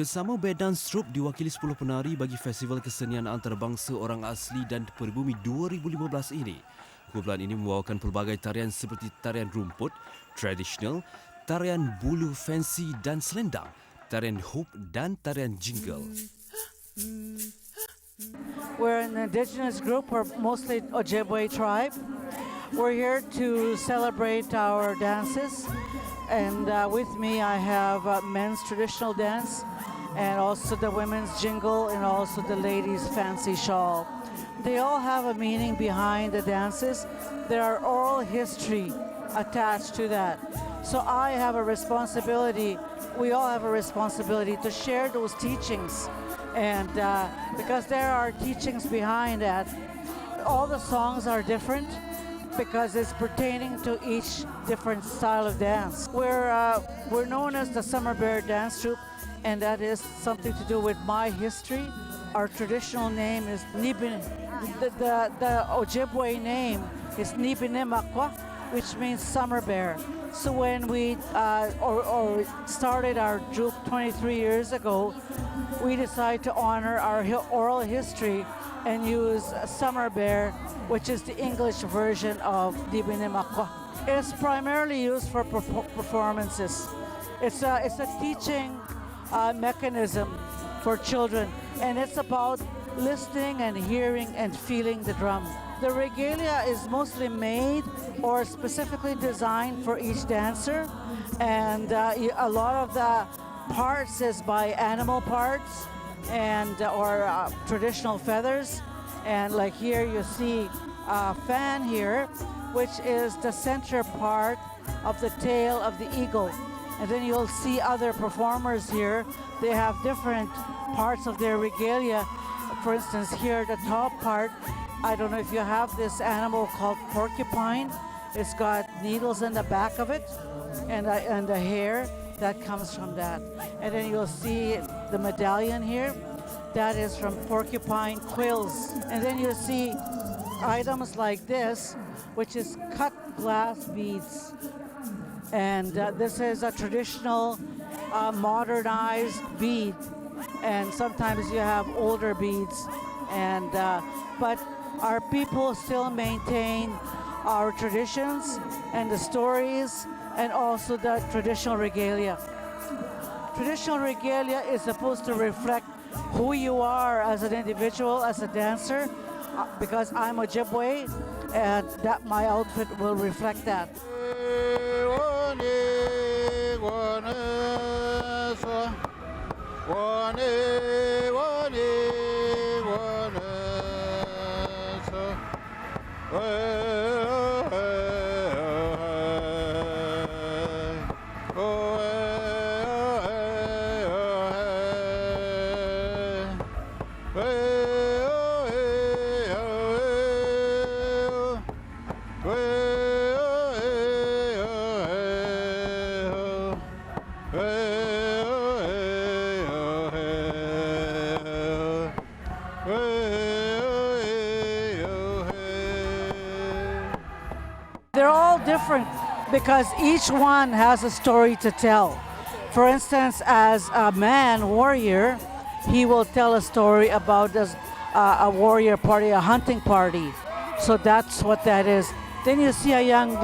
The Summer Bear Dance Troupe diwakili 10 penari bagi Festival Kesenian Antarabangsa Orang Asli dan Peribumi 2015 ini. Kumpulan ini membawakan pelbagai tarian seperti tarian rumput, tradisional, tarian bulu fancy dan selendang, tarian hoop dan tarian jingle. We're an indigenous group, we're mostly Ojibwe tribe. We're here to celebrate our dances. And with me I have men's traditional dance and also the women's jingle and also the ladies' fancy shawl. They all have a meaning behind the dances. There are oral history attached to that. So I have a responsibility, we all have a responsibility to share those teachings. And because there are teachings behind that, all the songs are different because it's pertaining to each different style of dance. We're known as the Summer Bear Dance Troupe, and that is something to do with my history. Our traditional name is Nibin. The Ojibwe name is Nibinimakwa, which means summer bear. So when we started our troupe 23 years ago, we decided to honor our oral history and use summer bear, which is the English version of Nibinimakwa. It's primarily used for performances. It's a teaching mechanism for children, and it's about listening and hearing and feeling the drum. The regalia is mostly made or specifically designed for each dancer, and a lot of the parts is by animal parts and or traditional feathers. And like here you see a fan here, which is the center part of the tail of the eagle. And then you'll see other performers here. They have different parts of their regalia. For instance, here the top part, I don't know if you have this animal called porcupine. It's got needles in the back of it and the hair that comes from that. And then you'll see the medallion here. That is from porcupine quills. And then you'll see items like this, which is cut glass beads. And this is a traditional modernized bead. And sometimes you have older beads. And but our people still maintain our traditions and the stories and also the traditional regalia. Traditional regalia is supposed to reflect who you are as an individual, as a dancer, because I'm Ojibwe, and that my outfit will reflect that. They're all different because each one has a story to tell. For instance, as a man warrior, he will tell a story about a warrior party, a hunting party. So that's what that is. Then you see a young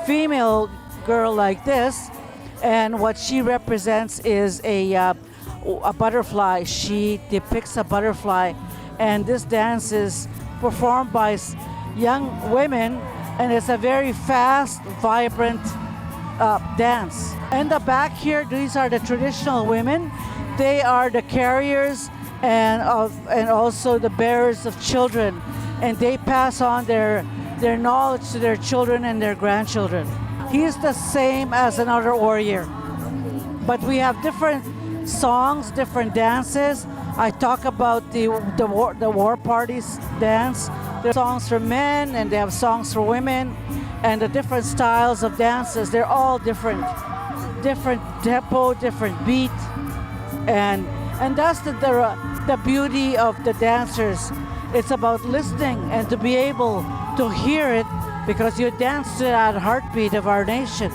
female girl like this, and what she represents is a butterfly. She depicts a butterfly, and this dance is performed by young women, and it's a very fast, vibrant dance. In the back here, these are the traditional women. They are the carriers and also the bearers of children, and they pass on their knowledge to their children and their grandchildren. He's the same as another warrior, but we have different songs, different dances. I talk about the war parties dance. There are songs for men and they have songs for women, and the different styles of dances, they're all different tempo, different beat, and that's the beauty of the dancers. It's about listening and to be able to hear it, because you dance to that heartbeat of our nation,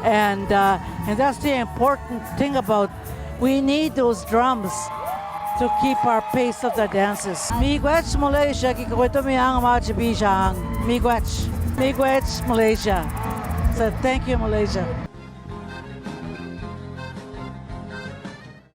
and that's the important thing about We need those drums to keep our pace of the dances. Miigwech Malaysia, kikakwento mi ang mga chibishang. Miigwech Malaysia. So thank you, Malaysia.